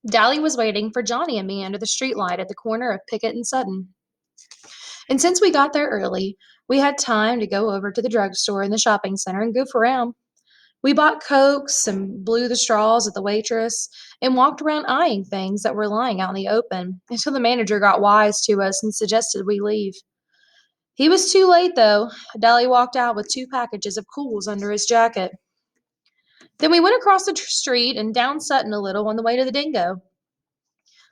Dally was waiting for Johnny and me under the streetlight at the corner of Pickett and Sutton. And since we got there early, we had time to go over to the drugstore in the shopping center and goof around. We bought Cokes and blew the straws at the waitress and walked around eyeing things that were lying out in the open until the manager got wise to us and suggested we leave. He was too late, though. Dally walked out with two packages of Cools under his jacket. Then we went across the street and down Sutton a little on the way to the Dingo.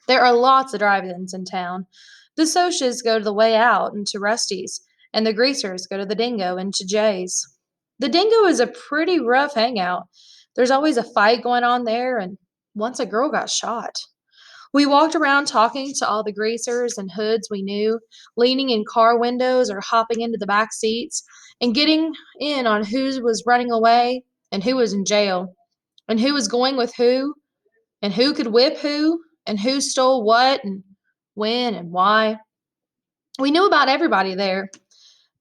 There are lots of drive-ins in town. The Socias go to the Way Out and to Rusty's, and the Greasers go to the Dingo and to Jay's. The Dingo is a pretty rough hangout. There's always a fight going on there, and once a girl got shot. We walked around talking to all the greasers and hoods we knew, leaning in car windows or hopping into the back seats, and getting in on who was running away and who was in jail, and who was going with who, and who could whip who, and who stole what, and when and why. We knew about everybody there.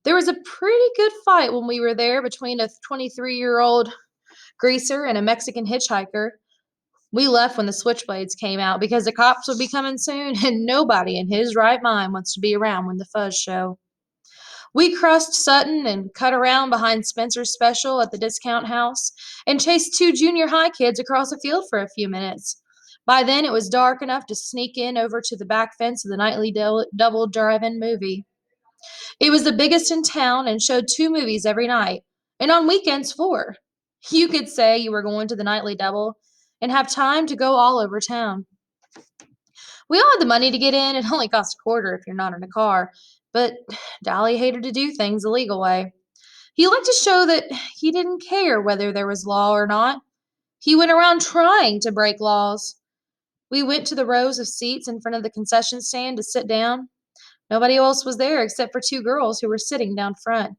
There was a pretty good fight when we were there between a 23-year-old greaser and a Mexican hitchhiker. We left when the switchblades came out because the cops would be coming soon, and nobody in his right mind wants to be around when the fuzz show. We crossed Sutton and cut around behind Spencer's Special at the discount house and chased two junior high kids across a field for a few minutes. By then, it was dark enough to sneak in over to the back fence of the nightly double drive-in movie. It was the biggest in town and showed two movies every night, and on weekends, four. You could say you were going to the nightly double and have time to go all over town. We all had the money to get in. It only cost a quarter if you're not in a car, but Dolly hated to do things the legal way. He liked to show that he didn't care whether there was law or not. He went around trying to break laws. We went to the rows of seats in front of the concession stand to sit down. Nobody else was there except for two girls who were sitting down front.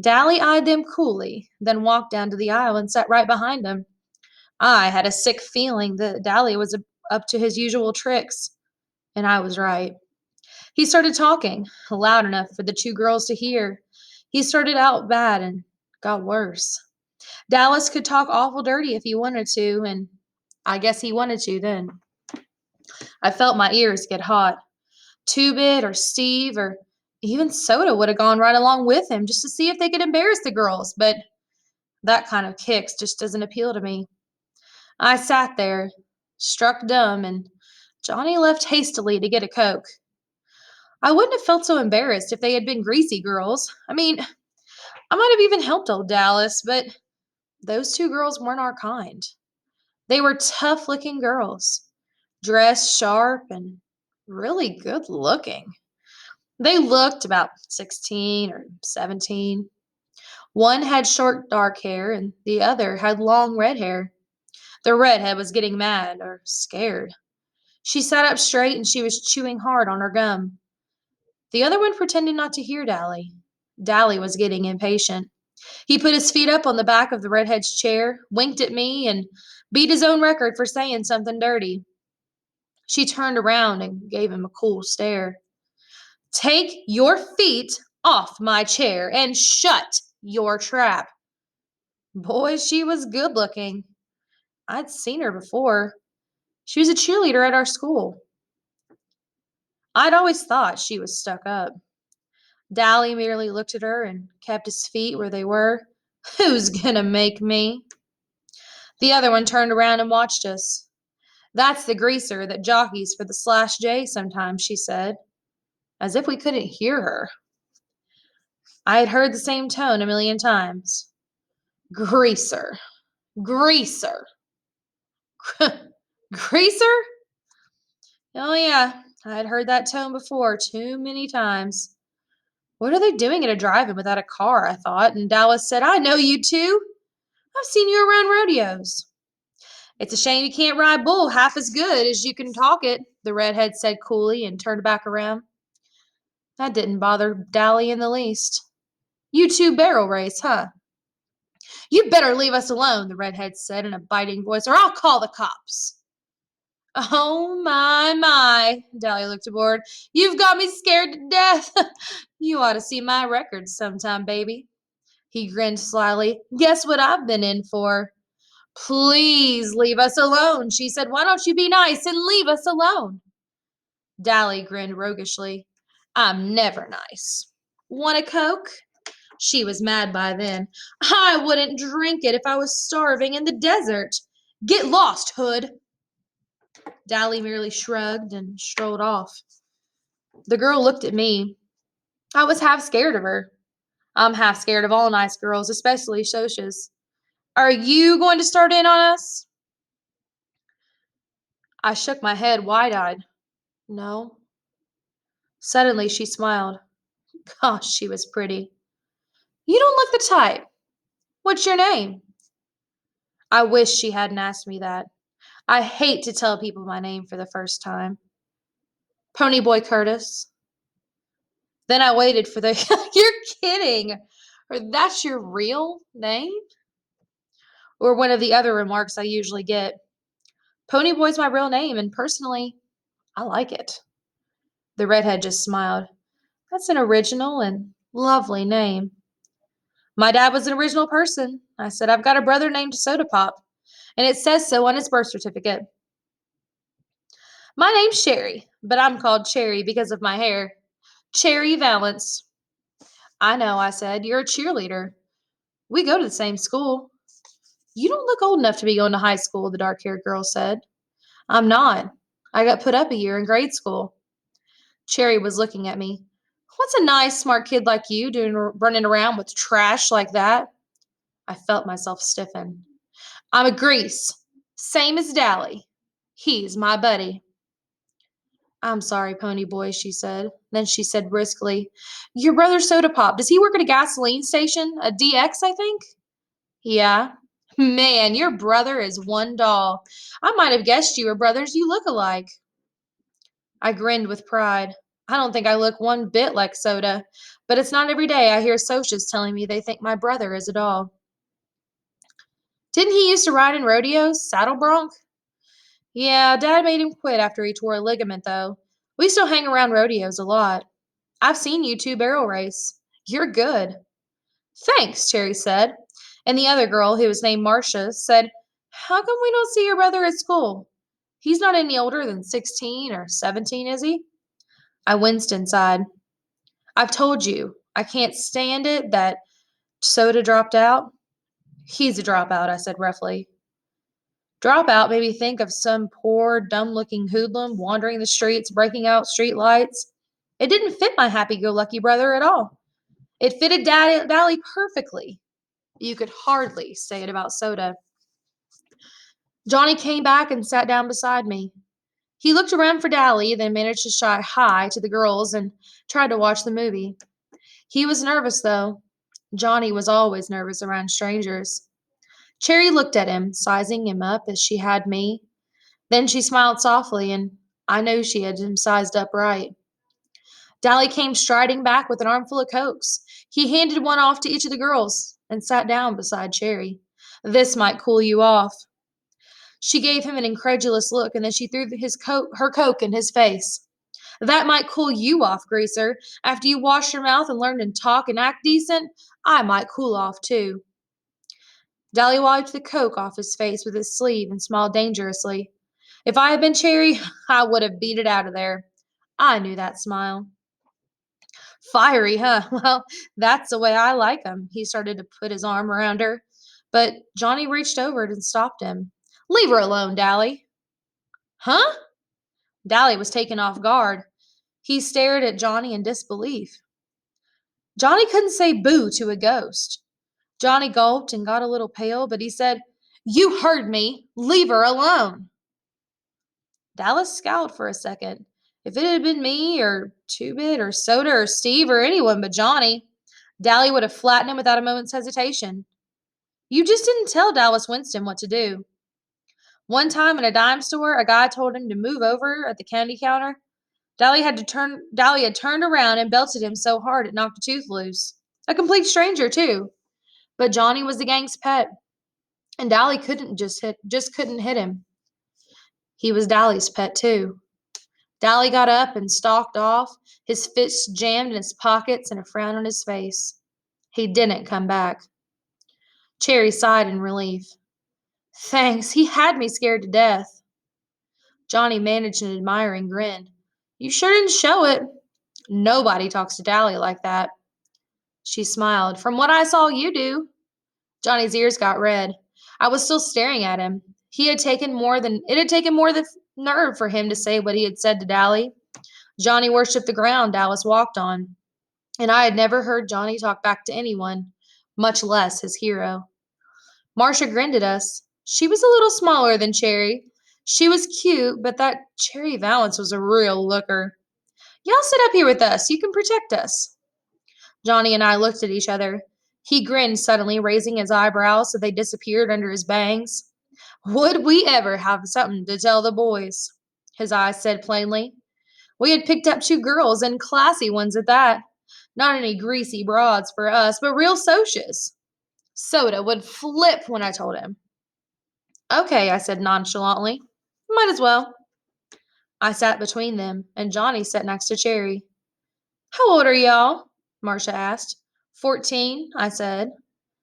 Dally eyed them coolly, then walked down to the aisle and sat right behind him. I had a sick feeling that Dally was up to his usual tricks, and I was right. He started talking, loud enough for the two girls to hear. He started out bad and got worse. Dallas could talk awful dirty if he wanted to, and I guess he wanted to then. I felt my ears get hot. Two-Bit or Steve or even Soda would have gone right along with him just to see if they could embarrass the girls, but that kind of kicks just doesn't appeal to me. I sat there, struck dumb, and Johnny left hastily to get a Coke. I wouldn't have felt so embarrassed if they had been greasy girls. I mean, I might have even helped old Dallas, but those two girls weren't our kind. They were tough-looking girls, dressed sharp and really good looking. They looked about 16 or 17. One had short dark hair and the other had long red hair. The redhead was getting mad or scared. She sat up straight and she was chewing hard on her gum. The other one pretended not to hear Dally. Dally was getting impatient. He put his feet up on the back of the redhead's chair, winked at me, and beat his own record for saying something dirty. She turned around and gave him a cool stare. Take your feet off my chair and shut your trap. Boy, she was good looking. I'd seen her before. She was a cheerleader at our school. I'd always thought she was stuck up. Dally merely looked at her and kept his feet where they were. Who's gonna make me? The other one turned around and watched us. That's the greaser that jockeys for the Slash J sometimes, she said, as if we couldn't hear her. I had heard the same tone a million times. Greaser. Greaser. Greaser? Oh, yeah, I had heard that tone before too many times. What are they doing at a drive-in without a car, I thought, and Dallas said, I know you two. I've seen you around rodeos. It's a shame you can't ride bull half as good as you can talk it, the redhead said coolly and turned back around. That didn't bother Dally in the least. You two barrel race, huh? You better leave us alone, the redhead said in a biting voice, or I'll call the cops. Oh, my, Dahlia looked aboard. You've got me scared to death. You ought to see my records sometime, baby. He grinned slyly. Guess what I've been in for? Please leave us alone, she said. Why don't you be nice and leave us alone? Dally grinned roguishly. I'm never nice. Want a Coke? She was mad by then. I wouldn't drink it if I was starving in the desert. Get lost, Hood. Dally merely shrugged and strolled off. The girl looked at me. I was half scared of her. I'm half scared of all nice girls, especially Shosha's. Are you going to start in on us? I shook my head wide-eyed. No. Suddenly she smiled. Gosh, she was pretty. You don't look the type. What's your name? I wish she hadn't asked me that. I hate to tell people my name for the first time. Ponyboy Curtis. Then I waited for the. You're kidding! Or that's your real name? Or one of the other remarks I usually get. Ponyboy's my real name, and personally, I like it. The redhead just smiled. That's an original and lovely name. My dad was an original person. I said, I've got a brother named Soda Pop, and it says so on his birth certificate. My name's Sherry, but I'm called Cherry because of my hair. Cherry Valance. I know, I said. You're a cheerleader. We go to the same school. You don't look old enough to be going to high school, the dark-haired girl said. I'm not. I got put up a year in grade school. Cherry was looking at me. What's a nice, smart kid like you doing running around with trash like that? I felt myself stiffen. I'm a Grease. Same as Dally. He's my buddy. I'm sorry, Pony Boy, she said. Then she said briskly, Your brother Soda Pop, does he work at a gasoline station? A DX, I think? Yeah. Man, your brother is one doll. I might have guessed you were brothers. You look alike. I grinned with pride. I don't think I look one bit like Soda, but it's not every day I hear Socias telling me they think my brother is a doll. Didn't he used to ride in rodeos? Saddle bronc? Yeah, Dad made him quit after he tore a ligament, though. We still hang around rodeos a lot. I've seen you two barrel race. You're good. Thanks, Cherry said. And the other girl, who was named Marcia, said, How come we don't see your brother at school? He's not any older than 16 or 17, is he? I winced inside. I've told you, I can't stand it that Soda dropped out. He's a dropout, I said roughly. Dropout made me think of some poor, dumb-looking hoodlum wandering the streets, breaking out street lights. It didn't fit my happy-go-lucky brother at all. It fitted Dally perfectly. You could hardly say it about Soda. Johnny came back and sat down beside me. He looked around for Dally, then managed to shout hi to the girls and tried to watch the movie. He was nervous, though. Johnny was always nervous around strangers. Cherry looked at him, sizing him up as she had me. Then she smiled softly, and I knew she had him sized up right. Dally came striding back with an armful of Cokes. He handed one off to each of the girls and sat down beside Cherry. This might cool you off. She gave him an incredulous look, and then she threw her Coke in his face. That might cool you off, Greaser. After you wash your mouth and learn to talk and act decent, I might cool off, too. Dally wiped the Coke off his face with his sleeve and smiled dangerously. If I had been Cherry, I would have beat it out of there. I knew that smile. Fiery, huh? Well, that's the way I like 'em. He started to put his arm around her, but Johnny reached over and stopped him. Leave her alone, Dally. Huh? Dally was taken off guard. He stared at Johnny in disbelief. Johnny couldn't say boo to a ghost. Johnny gulped and got a little pale, but he said, You heard me. Leave her alone. Dallas scowled for a second. If it had been me, or Two-Bit, or Soda, or Steve, or anyone but Johnny, Dally would have flattened him without a moment's hesitation. You just didn't tell Dallas Winston what to do. One time in a dime store, a guy told him to move over at the candy counter. Dally had turned around and belted him so hard it knocked a tooth loose. A complete stranger, too. But Johnny was the gang's pet, and Dally couldn't hit him. He was Dally's pet, too. Dally got up and stalked off, his fists jammed in his pockets and a frown on his face. He didn't come back. Cherry sighed in relief. Thanks, he had me scared to death. Johnny managed an admiring grin. You sure didn't show it. Nobody talks to Dally like that. She smiled. From what I saw, you do. Johnny's ears got red. I was still staring at him. It had taken more than nerve for him to say what he had said to Dally. Johnny worshipped the ground Dallas walked on, and I had never heard Johnny talk back to anyone, much less his hero. Marcia grinned at us. She was a little smaller than Cherry. She was cute, but that Cherry Valance was a real looker. Y'all sit up here with us. You can protect us. Johnny and I looked at each other. He grinned suddenly, raising his eyebrows so they disappeared under his bangs. Would we ever have something to tell the boys? His eyes said plainly. We had picked up 2 girls, and classy ones at that. Not any greasy broads for us, but real socias. Soda would flip when I told him. Okay, I said nonchalantly. Might as well. I sat between them, and Johnny sat next to Cherry. How old are y'all? Marcia asked. 14, I said.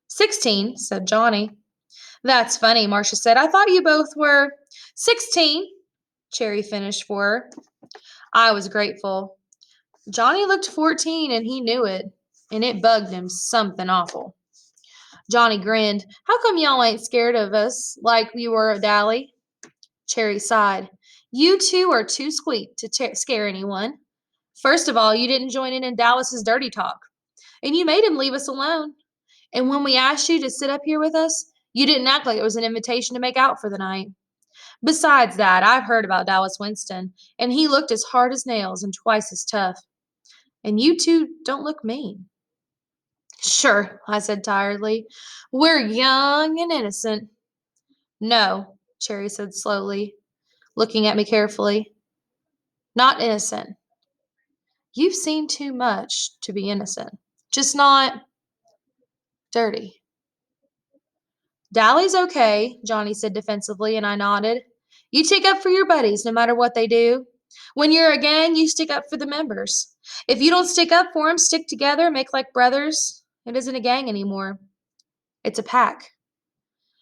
16, said Johnny. That's funny, Marcia said. I thought you both were 16, Cherry finished for her. I was grateful. Johnny looked 14 and he knew it, and it bugged him something awful. Johnny grinned. How come y'all ain't scared of us like you were of Dally? Cherry sighed. You two are too sweet to scare anyone. First of all, you didn't join in Dallas's dirty talk, and you made him leave us alone. And when we asked you to sit up here with us, you didn't act like it was an invitation to make out for the night. Besides that, I've heard about Dallas Winston, and he looked as hard as nails and twice as tough. And you two don't look mean. Sure, I said tiredly. We're young and innocent. No, Cherry said slowly, looking at me carefully. Not innocent. You've seen too much to be innocent. Just not dirty. Dally's okay, Johnny said defensively, and I nodded. You stick up for your buddies no matter what they do. When you're a gang, you stick up for the members. If you don't stick up for them, stick together, make like brothers, it isn't a gang anymore. It's a pack.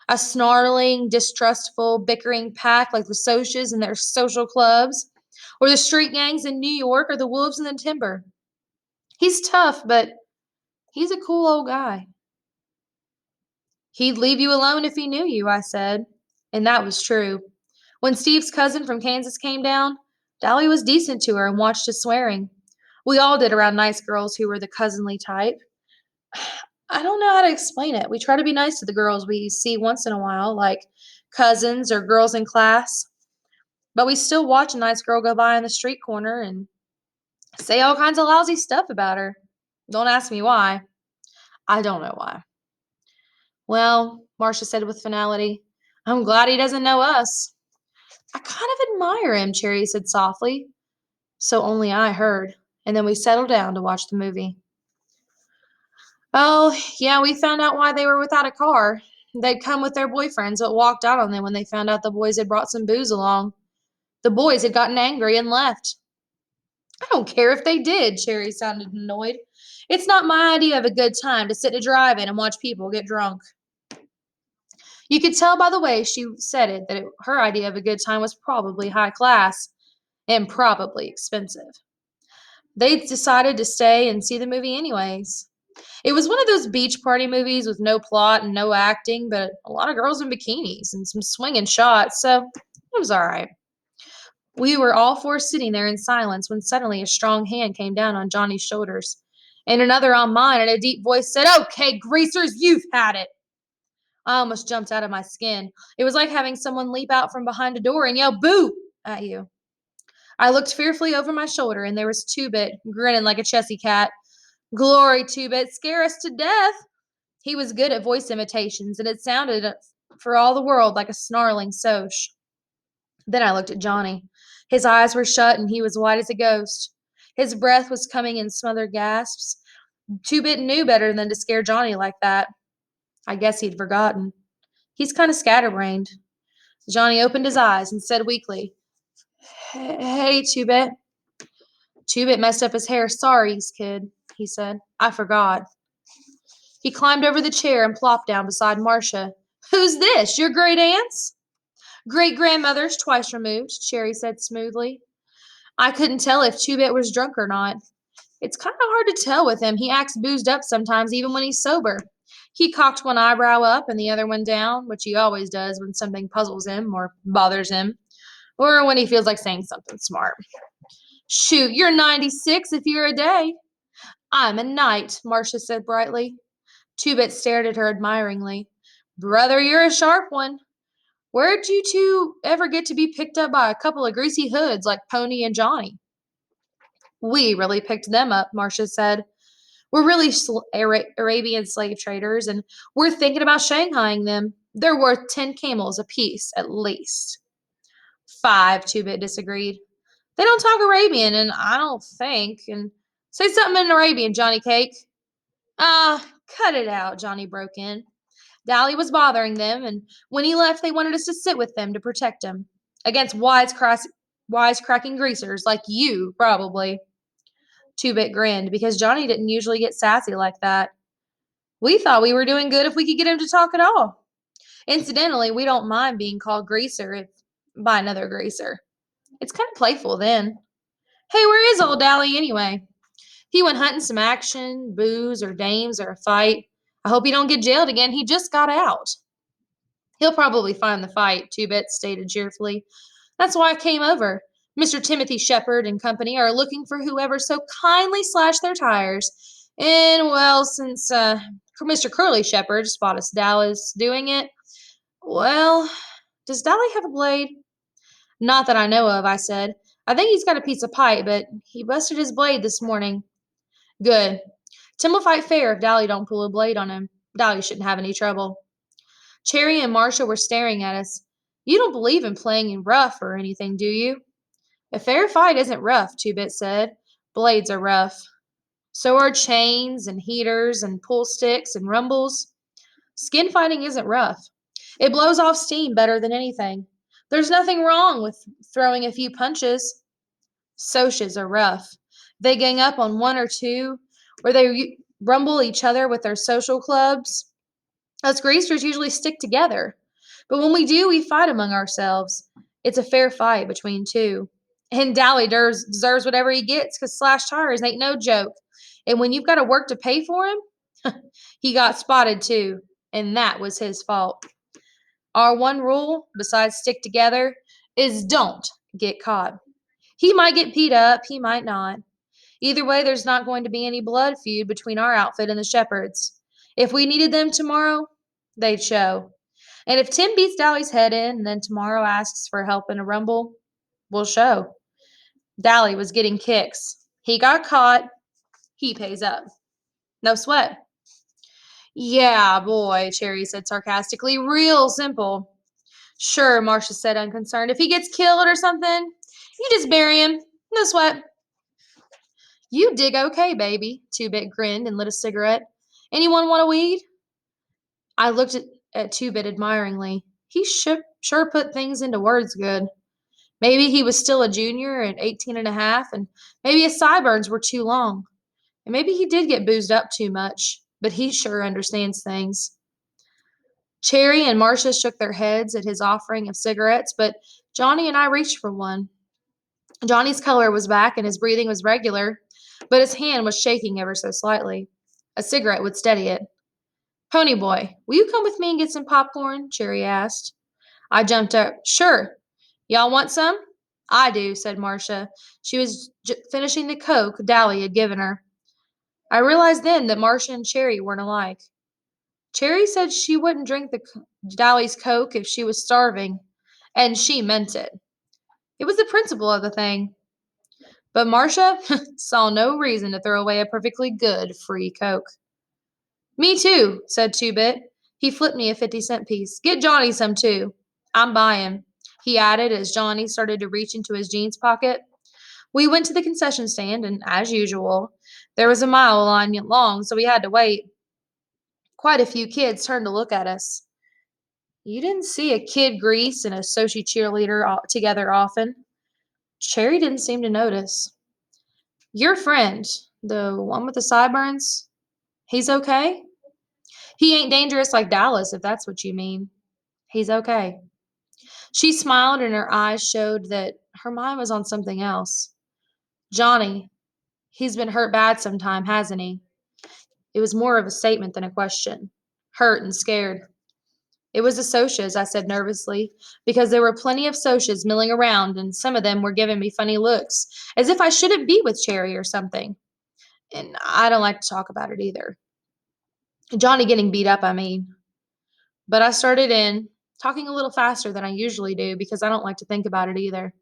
A snarling, distrustful, bickering pack like the Socias and their social clubs, or the street gangs in New York, or the wolves in the timber. He's tough, but he's a cool old guy. He'd leave you alone if he knew you, I said. And that was true. When Steve's cousin from Kansas came down, Dally was decent to her and watched his swearing. We all did around nice girls who were the cousinly type. I don't know how to explain it. We try to be nice to the girls we see once in a while, like cousins or girls in class. But we still watch a nice girl go by on the street corner and say all kinds of lousy stuff about her. Don't ask me why. I don't know why. Well, Marcia said with finality, I'm glad he doesn't know us. I kind of admire him, Cherry said softly. So only I heard. And then we settled down to watch the movie. Oh, yeah, we found out why they were without a car. They'd come with their boyfriends, but walked out on them when they found out the boys had brought some booze along. The boys had gotten angry and left. I don't care if they did, Cherry sounded annoyed. It's not my idea of a good time to sit in a drive-in and watch people get drunk. You could tell by the way she said it that her idea of a good time was probably high class and probably expensive. They decided to stay and see the movie anyways. It was one of those beach party movies with no plot and no acting, but a lot of girls in bikinis and some swinging shots, so it was all right. We were all four sitting there in silence when suddenly a strong hand came down on Johnny's shoulders, and another on mine, and a deep voice said, Okay, greasers, you've had it. I almost jumped out of my skin. It was like having someone leap out from behind a door and yell, Boo! At you. I looked fearfully over my shoulder, and there was Two-Bit, grinning like a chessy cat. Glory, Two-Bit, scare us to death. He was good at voice imitations, and it sounded for all the world like a snarling Soch. Then I looked at Johnny. His eyes were shut, and he was white as a ghost. His breath was coming in smothered gasps. Two-Bit knew better than to scare Johnny like that. I guess he'd forgotten. He's kind of scatterbrained. Johnny opened his eyes and said weakly, Hey, Two-Bit. Two-Bit messed up his hair. Sorry, kid, he said. I forgot. He climbed over the chair and plopped down beside Marcia. Who's this? Your great aunts? Great grandmother's twice removed, Cherry said smoothly. I couldn't tell if Two-Bit was drunk or not. It's kind of hard to tell with him. He acts boozed up sometimes, even when he's sober. He cocked one eyebrow up and the other one down, which he always does when something puzzles him or bothers him, or when he feels like saying something smart. Shoot, you're 96 if you're a day. I'm a knight, Marcia said brightly. Two-Bit stared at her admiringly. Brother, you're a sharp one. Where'd you two ever get to be picked up by a couple of greasy hoods like Pony and Johnny? We really picked them up, Marcia said. We're really Arabian slave traders, and we're thinking about shanghaiing them. They're worth 10 camels apiece, at least. 5, Two-Bit disagreed. They don't talk Arabian, and I don't think. And say something in Arabian, Johnny Cake. Cut it out, Johnny broke in. Dally was bothering them, and when he left, they wanted us to sit with them to protect him against wisecracking greasers like you, probably. Two-Bit grinned because Johnny didn't usually get sassy like that. We thought we were doing good if we could get him to talk at all. Incidentally, we don't mind being called greaser by another greaser. It's kind of playful then. Hey, where is old Dally anyway? He went hunting some action, booze, or dames, or a fight. I hope he don't get jailed again. He just got out. He'll probably find the fight, Two-Bit stated cheerfully. That's why I came over. Mr. Timothy Shepard and company are looking for whoever so kindly slashed their tires. And, well, since Mr. Curly Shepard spotted Dallas doing it, well, does Dolly have a blade? Not that I know of, I said. I think he's got a piece of pipe, but he busted his blade this morning. Good. Tim will fight fair if Dolly don't pull a blade on him. Dolly shouldn't have any trouble. Cherry and Marcia were staring at us. You don't believe in playing in rough or anything, do you? A fair fight isn't rough, Two-Bit said. Blades are rough. So are chains and heaters and pull sticks and rumbles. Skin fighting isn't rough. It blows off steam better than anything. There's nothing wrong with throwing a few punches. Socias are rough. They gang up on one or two, or they rumble each other with their social clubs. Us greasers usually stick together. But when we do, we fight among ourselves. It's a fair fight between two. And Dally deserves whatever he gets because slashed tires ain't no joke. And when you've got to work to pay for him, he got spotted too. And that was his fault. Our one rule, besides stick together, is don't get caught. He might get beat up, he might not. Either way, there's not going to be any blood feud between our outfit and the Shepherds. If we needed them tomorrow, they'd show. And if Tim beats Dally's head in and then tomorrow asks for help in a rumble, we'll show. Dally was getting kicks. He got caught. He pays up. No sweat. Yeah, boy, Cherry said sarcastically. Real simple. Sure, Marcia said unconcerned. If he gets killed or something, you just bury him. No sweat. You dig okay, baby. Two-Bit grinned and lit a cigarette. Anyone want a weed? I looked at Two-Bit admiringly. He sure put things into words good. Maybe he was still a junior at 18 and a half, and maybe his sideburns were too long. And maybe he did get boozed up too much, but he sure understands things. Cherry and Marcia shook their heads at his offering of cigarettes, but Johnny and I reached for one. Johnny's color was back and his breathing was regular, but his hand was shaking ever so slightly. A cigarette would steady it. Pony Boy, will you come with me and get some popcorn? Cherry asked. I jumped up. Sure. Y'all want some? I do, said Marcia. She was finishing the Coke Dally had given her. I realized then that Marcia and Cherry weren't alike. Cherry said she wouldn't drink Dally's Coke if she was starving, and she meant it. It was the principle of the thing. But Marcia saw no reason to throw away a perfectly good free Coke. Me too, said Two-Bit. He flipped me a 50-cent piece. Get Johnny some too. I'm buying, he added as Johnny started to reach into his jeans pocket. We went to the concession stand, and as usual, there was a mile line long, so we had to wait. Quite a few kids turned to look at us. You didn't see a Kid Grease and a Sochi cheerleader together often. Cherry didn't seem to notice. Your friend, the one with the sideburns, he's okay? He ain't dangerous like Dallas, if that's what you mean. He's okay." She smiled and her eyes showed that her mind was on something else. "Johnny, he's been hurt bad sometime, hasn't he?" It was more of a statement than a question. "Hurt and scared." "It was the Socs," I said nervously, because there were plenty of Socs milling around, and some of them were giving me funny looks, as if I shouldn't be with Cherry or something. And I don't like to talk about it either. Johnny getting beat up, I mean. But I started in, talking a little faster than I usually do because I don't like to think about it either.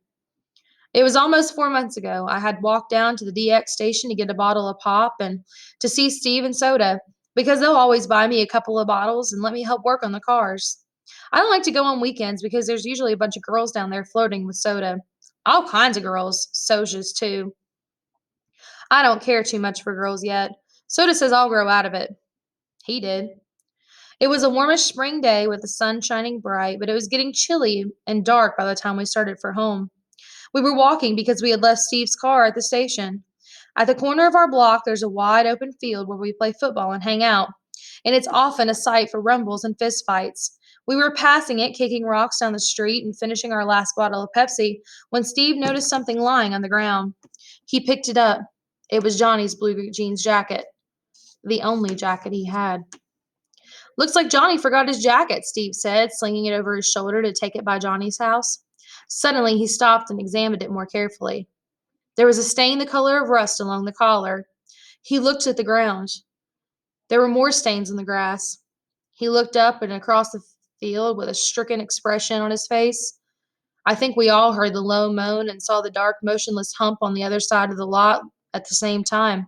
It was almost 4 months ago. I had walked down to the DX station to get a bottle of pop and to see Steve and Soda because they'll always buy me a couple of bottles and let me help work on the cars. I don't like to go on weekends because there's usually a bunch of girls down there flirting with Soda. All kinds of girls, Soja's too. I don't care too much for girls yet. Soda says I'll grow out of it. He did. It was a warmish spring day with the sun shining bright, but it was getting chilly and dark by the time we started for home. We were walking because we had left Steve's car at the station. At the corner of our block, there's a wide open field where we play football and hang out, and it's often a site for rumbles and fistfights. We were passing it, kicking rocks down the street and finishing our last bottle of Pepsi, when Steve noticed something lying on the ground. He picked it up. It was Johnny's blue jeans jacket, the only jacket he had. "Looks like Johnny forgot his jacket," Steve said, slinging it over his shoulder to take it by Johnny's house. Suddenly, he stopped and examined it more carefully. There was a stain the color of rust along the collar. He looked at the ground. There were more stains on the grass. He looked up and across the field with a stricken expression on his face. I think we all heard the low moan and saw the dark, motionless hump on the other side of the lot at the same time.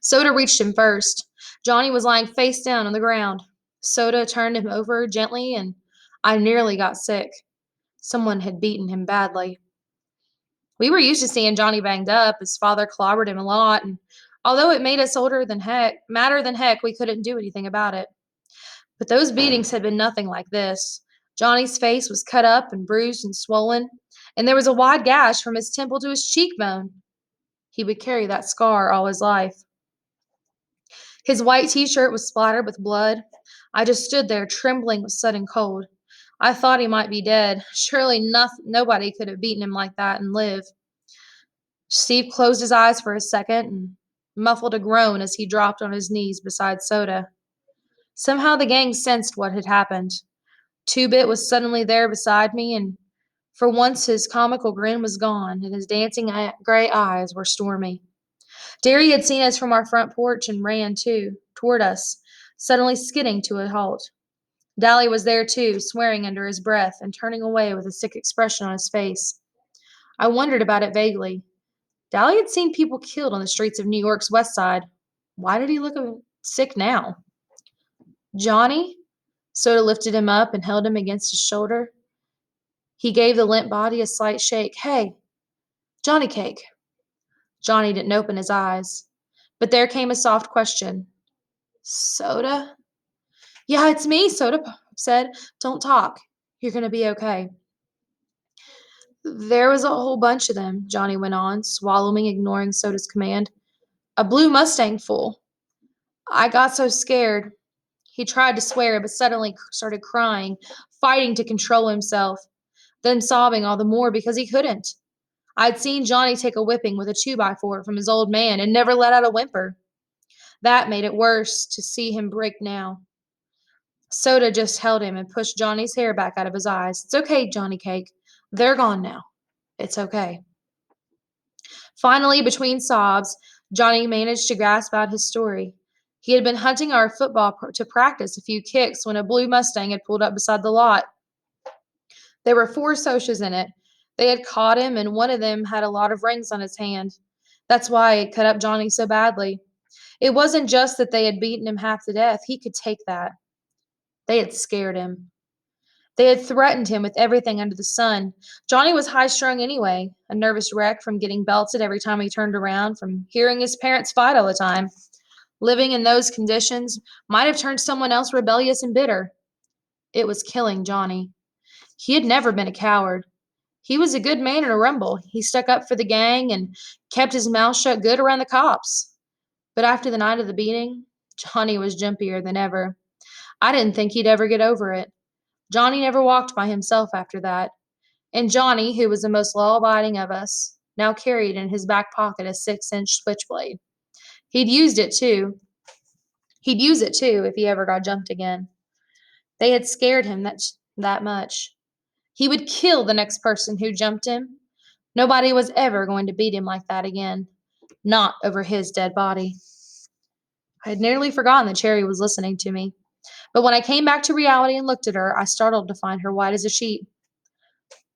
Soda reached him first. Johnny was lying face down on the ground. Soda turned him over gently, and I nearly got sick. Someone had beaten him badly. We were used to seeing Johnny banged up. His father clobbered him a lot, and although it made us madder than heck, we couldn't do anything about it. But those beatings had been nothing like this. Johnny's face was cut up and bruised and swollen, and there was a wide gash from his temple to his cheekbone. He would carry that scar all his life. His white t-shirt was splattered with blood. I just stood there trembling with sudden cold. I thought he might be dead. Surely nobody could have beaten him like that and live. Steve closed his eyes for a second and muffled a groan as he dropped on his knees beside Soda. Somehow the gang sensed what had happened. Two-Bit was suddenly there beside me, and for once his comical grin was gone, and his dancing gray eyes were stormy. Derry had seen us from our front porch and ran, too, toward us, suddenly skidding to a halt. Dally was there, too, swearing under his breath and turning away with a sick expression on his face. I wondered about it vaguely. Dally had seen people killed on the streets of New York's West Side. Why did he look sick now? "Johnny?" Soda lifted him up and held him against his shoulder. He gave the limp body a slight shake. "Hey, Johnny Cake." Johnny didn't open his eyes. But there came a soft question. "Soda?" "Yeah, it's me," Soda said. "Don't talk. You're going to be okay." "There was a whole bunch of them," Johnny went on, swallowing, ignoring Soda's command. "A blue Mustang full. I got so scared." He tried to swear, but suddenly started crying, fighting to control himself, then sobbing all the more because he couldn't. I'd seen Johnny take a whipping with a 2x4 from his old man and never let out a whimper. That made it worse to see him break now. Soda just held him and pushed Johnny's hair back out of his eyes. "It's okay, Johnny Cake. They're gone now. It's okay." Finally, between sobs, Johnny managed to grasp out his story. He had been hunting our football to practice a few kicks when a blue Mustang had pulled up beside the lot. There were 4 Socs in it. They had caught him, and one of them had a lot of rings on his hand. That's why it cut up Johnny so badly. It wasn't just that they had beaten him half to death. He could take that. They had scared him. They had threatened him with everything under the sun. Johnny was high-strung anyway, a nervous wreck from getting belted every time he turned around, from hearing his parents fight all the time. Living in those conditions might have turned someone else rebellious and bitter. It was killing Johnny. He had never been a coward. He was a good man in a rumble. He stuck up for the gang and kept his mouth shut good around the cops. But after the night of the beating, Johnny was jumpier than ever. I didn't think he'd ever get over it. Johnny never walked by himself after that, and Johnny, who was the most law-abiding of us, now carried in his back pocket a 6-inch switchblade. He'd used it too. He'd use it too if he ever got jumped again. They had scared him that much. He would kill the next person who jumped him. Nobody was ever going to beat him like that again. Not over his dead body. I had nearly forgotten that Cherry was listening to me. But when I came back to reality and looked at her, I startled to find her white as a sheet.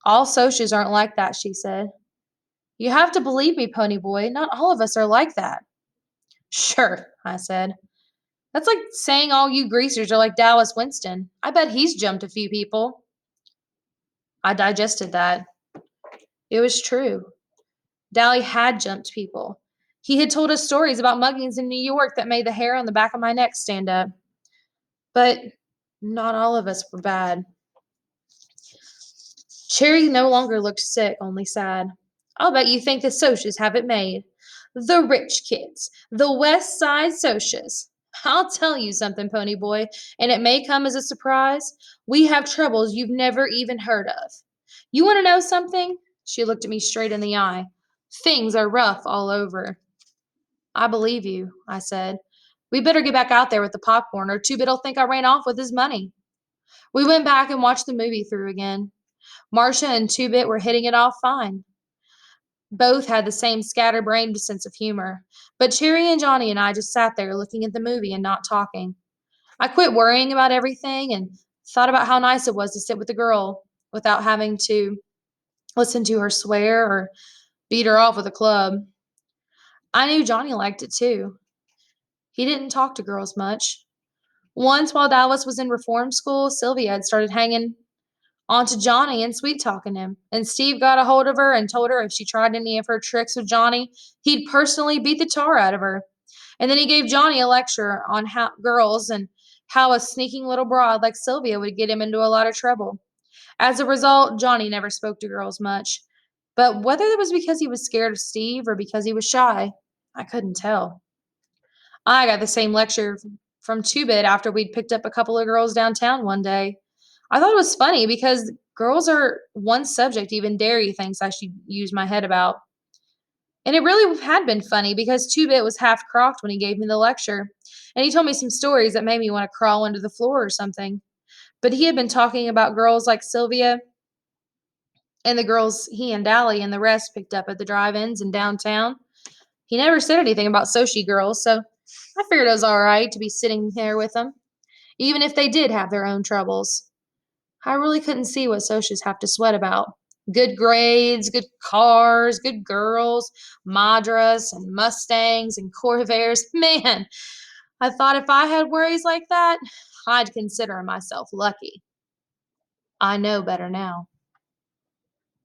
All Socs aren't like that, she said. You have to believe me, Pony Boy. Not all of us are like that. Sure, I said. That's like saying all you greasers are like Dallas Winston. I bet he's jumped a few people. I digested that. It was true. Dally had jumped people. He had told us stories about muggings in New York that made the hair on the back of my neck stand up. But not all of us were bad. Cherry no longer looked sick, only sad. I'll bet you think the Socs have it made. The rich kids. The West Side Socs. I'll tell you something, Pony Boy, and it may come as a surprise. We have troubles you've never even heard of. You want to know something? She looked at me straight in the eye. Things are rough all over. I believe you, I said. We better get back out there with the popcorn, or Two-Bit'll think I ran off with his money. We went back and watched the movie through again. Marcia and Two-Bit were hitting it off fine. Both had the same scatterbrained sense of humor, but Cherry and Johnny and I just sat there looking at the movie and not talking. I quit worrying about everything and thought about how nice it was to sit with the girl without having to listen to her swear or beat her off with a club. I knew Johnny liked it too. He didn't talk to girls much. Once, while Dallas was in reform school, Sylvia had started hanging on to Johnny and sweet talking him, and Steve got a hold of her and told her if she tried any of her tricks with Johnny, he'd personally beat the tar out of her. And then he gave Johnny a lecture on how girls and how a sneaking little broad like Sylvia would get him into a lot of trouble. As a result, Johnny never spoke to girls much. But whether it was because he was scared of Steve or because he was shy, I couldn't tell. I got the same lecture from Two-Bit after we'd picked up a couple of girls downtown one day. I thought it was funny because girls are one subject even Derry thinks I should use my head about. And it really had been funny because Two-Bit was half crocked when he gave me the lecture, and he told me some stories that made me want to crawl under the floor or something. But he had been talking about girls like Sylvia and the girls he and Dally and the rest picked up at the drive-ins in downtown. He never said anything about Soci girls, so I figured it was all right to be sitting there with them, even if they did have their own troubles. I really couldn't see what Socias have to sweat about. Good grades, good cars, good girls, Madras and Mustangs and Corvairs. Man, I thought if I had worries like that, I'd consider myself lucky. I know better now.